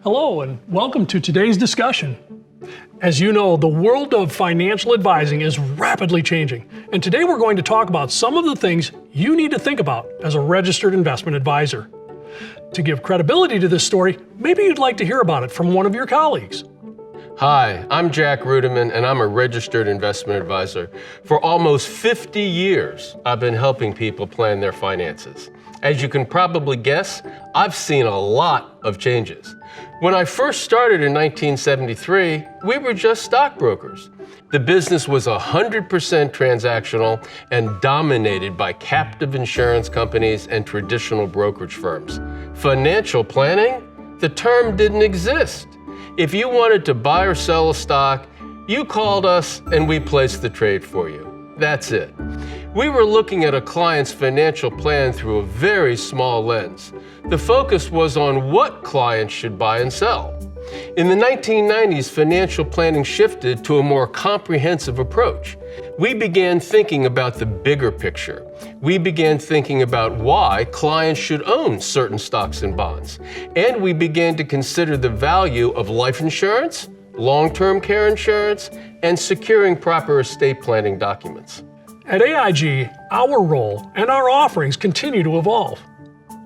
Hello and welcome to today's discussion. As you know, the world of financial advising is rapidly changing, and today we're going to talk about some of the things you need to think about as a registered investment advisor. To give credibility to this story, maybe you'd like to hear about it from one of your colleagues. Hi, I'm Jack Reutemann, and I'm a registered investment advisor. For almost 50 years, I've been helping people plan their finances. As you can probably guess, I've seen a lot of changes. When I first started in 1973, we were just stockbrokers. The business was 100% transactional and dominated by captive insurance companies and traditional brokerage firms. Financial planning? The term didn't exist. If you wanted to buy or sell a stock, you called us and we placed the trade for you. That's it. We were looking at a client's financial plan through a very small lens. The focus was on what clients should buy and sell. In the 1990s, financial planning shifted to a more comprehensive approach. We began thinking about the bigger picture. We began thinking about why clients should own certain stocks and bonds. And we began to consider the value of life insurance, long-term care insurance, and securing proper estate planning documents. At AIG, our role and our offerings continue to evolve.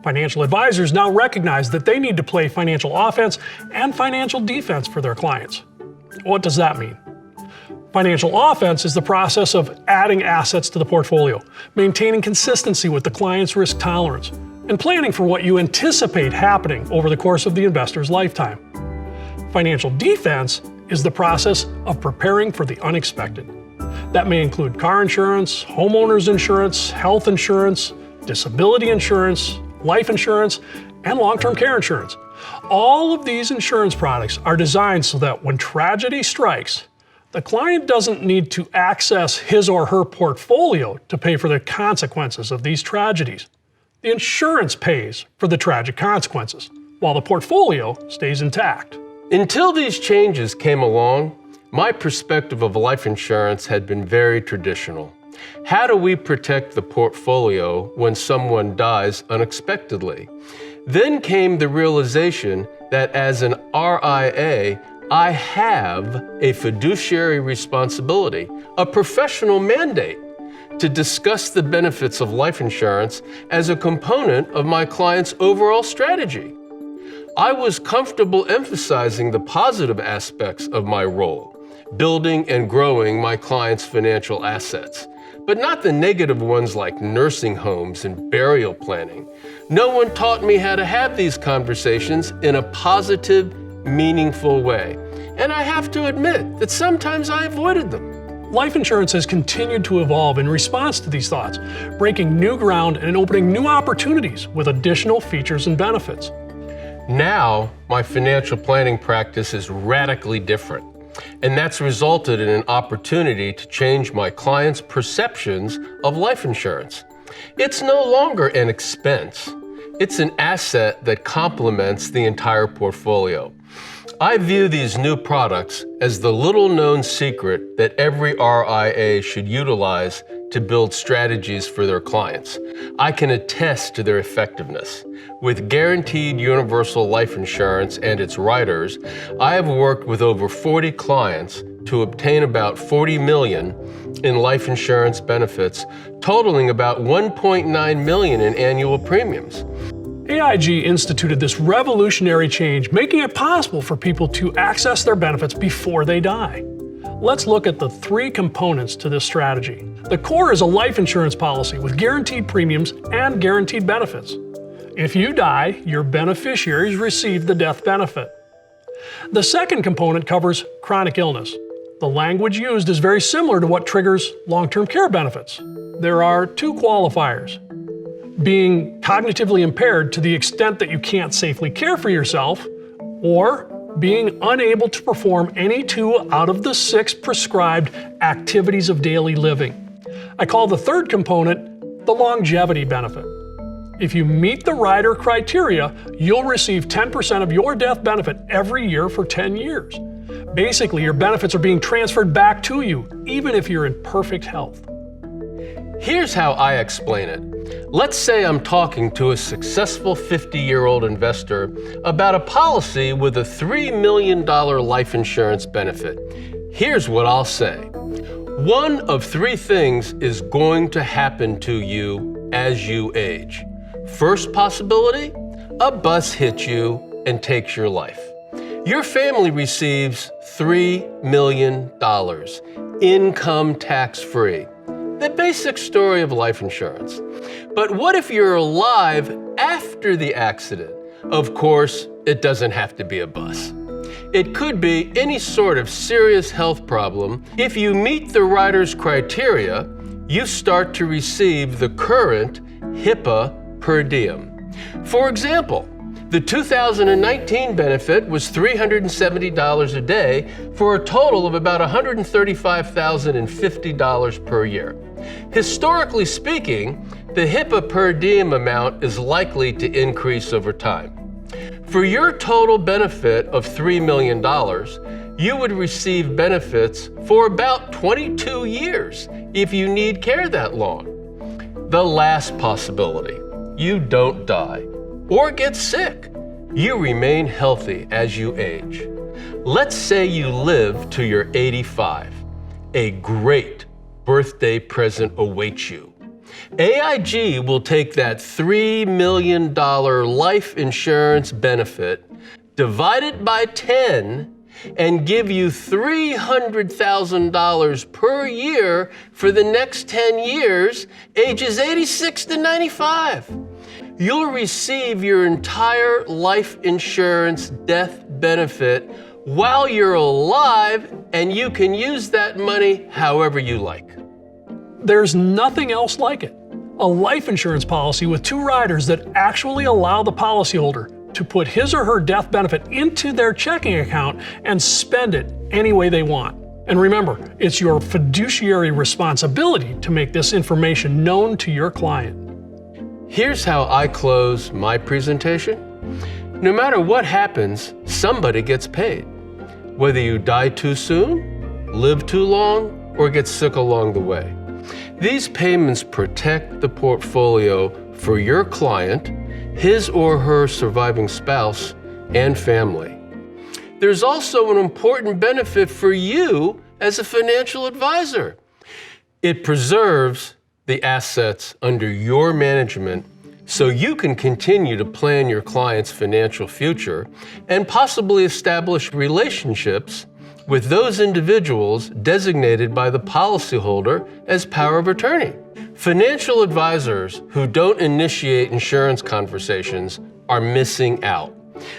Financial advisors now recognize that they need to play financial offense and financial defense for their clients. What does that mean? Financial offense is the process of adding assets to the portfolio, maintaining consistency with the client's risk tolerance, and planning for what you anticipate happening over the course of the investor's lifetime. Financial defense is the process of preparing for the unexpected. That may include car insurance, homeowners insurance, health insurance, disability insurance, life insurance, and long-term care insurance. All of these insurance products are designed so that when tragedy strikes, the client doesn't need to access his or her portfolio to pay for the consequences of these tragedies. The insurance pays for the tragic consequences, while the portfolio stays intact. Until these changes came along, my perspective of life insurance had been very traditional. How do we protect the portfolio when someone dies unexpectedly? Then came the realization that as an RIA, I have a fiduciary responsibility, a professional mandate, to discuss the benefits of life insurance as a component of my client's overall strategy. I was comfortable emphasizing the positive aspects of my role, building and growing my clients' financial assets, but not the negative ones like nursing homes and burial planning. No one taught me how to have these conversations in a positive, meaningful way. And I have to admit that sometimes I avoided them. Life insurance has continued to evolve in response to these thoughts, breaking new ground and opening new opportunities with additional features and benefits. Now, my financial planning practice is radically different, and that's resulted in an opportunity to change my clients' perceptions of life insurance. It's no longer an expense. It's an asset that complements the entire portfolio. I view these new products as the little-known secret that every RIA should utilize to build strategies for their clients. I can attest to their effectiveness. With guaranteed universal life insurance and its riders, I have worked with over 40 clients to obtain about $40 million in life insurance benefits, totaling about $1.9 million in annual premiums. AIG instituted this revolutionary change, making it possible for people to access their benefits before they die. Let's look at the three components to this strategy. The core is a life insurance policy with guaranteed premiums and guaranteed benefits. If you die, your beneficiaries receive the death benefit. The second component covers chronic illness. The language used is very similar to what triggers long-term care benefits. There are two qualifiers: being cognitively impaired to the extent that you can't safely care for yourself, or being unable to perform any 2 out of the 6 prescribed activities of daily living. I call the third component the longevity benefit. If you meet the rider criteria, you'll receive 10% of your death benefit every year for 10 years. Basically, your benefits are being transferred back to you, even if you're in perfect health. Here's how I explain it. Let's say I'm talking to a successful 50-year-old investor about a policy with a $3 million life insurance benefit. Here's what I'll say. One of three things is going to happen to you as you age. First possibility, a bus hits you and takes your life. Your family receives $3 million, income tax-free. The basic story of life insurance. But what if you're alive after the accident? Of course, it doesn't have to be a bus. It could be any sort of serious health problem. If you meet the rider's criteria, you start to receive the current HIPAA per diem. For example, the 2019 benefit was $370 a day for a total of about $135,050 per year. Historically speaking, the HIPAA per diem amount is likely to increase over time. For your total benefit of $3 million, you would receive benefits for about 22 years if you need care that long. The last possibility, you don't die or get sick. You remain healthy as you age. Let's say you live to your 85. A great birthday present awaits you. AIG will take that $3 million life insurance benefit, divide it by 10, and give you $300,000 per year for the next 10 years, ages 86 to 95. You'll receive your entire life insurance death benefit while you're alive, and you can use that money however you like. There's nothing else like it. A life insurance policy with two riders that actually allow the policyholder to put his or her death benefit into their checking account and spend it any way they want. And remember, it's your fiduciary responsibility to make this information known to your client. Here's how I close my presentation. No matter what happens, somebody gets paid. Whether you die too soon, live too long, or get sick along the way. These payments protect the portfolio for your client, his or her surviving spouse, and family. There's also an important benefit for you as a financial advisor. It preserves the assets under your management so you can continue to plan your client's financial future and possibly establish relationships with those individuals designated by the policyholder as power of attorney. Financial advisors who don't initiate insurance conversations are missing out.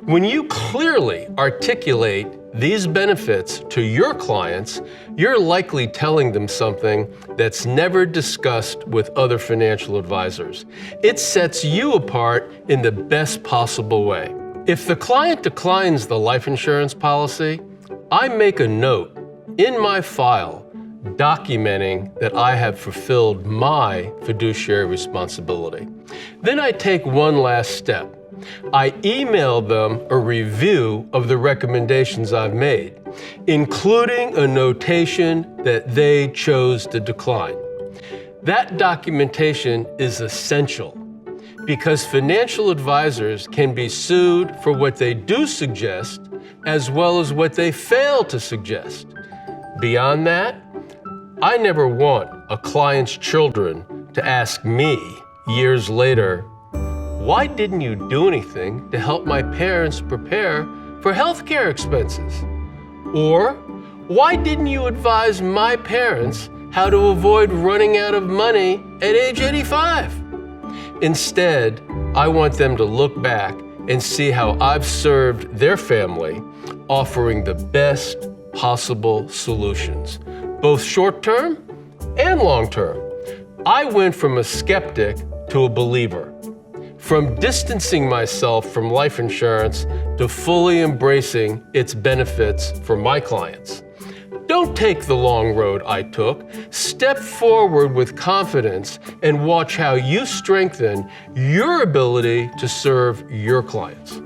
When you clearly articulate these benefits to your clients, you're likely telling them something that's never discussed with other financial advisors. It sets you apart in the best possible way. If the client declines the life insurance policy, I make a note in my file documenting that I have fulfilled my fiduciary responsibility. Then I take one last step. I email them a review of the recommendations I've made, including a notation that they chose to decline. That documentation is essential because financial advisors can be sued for what they do suggest as well as what they fail to suggest. Beyond that, I never want a client's children to ask me years later, why didn't you do anything to help my parents prepare for healthcare expenses? Or, why didn't you advise my parents how to avoid running out of money at age 85? Instead, I want them to look back and see how I've served their family, offering the best possible solutions, both short-term and long-term. I went from a skeptic to a believer. From distancing myself from life insurance to fully embracing its benefits for my clients. Don't take the long road I took. Step forward with confidence and watch how you strengthen your ability to serve your clients.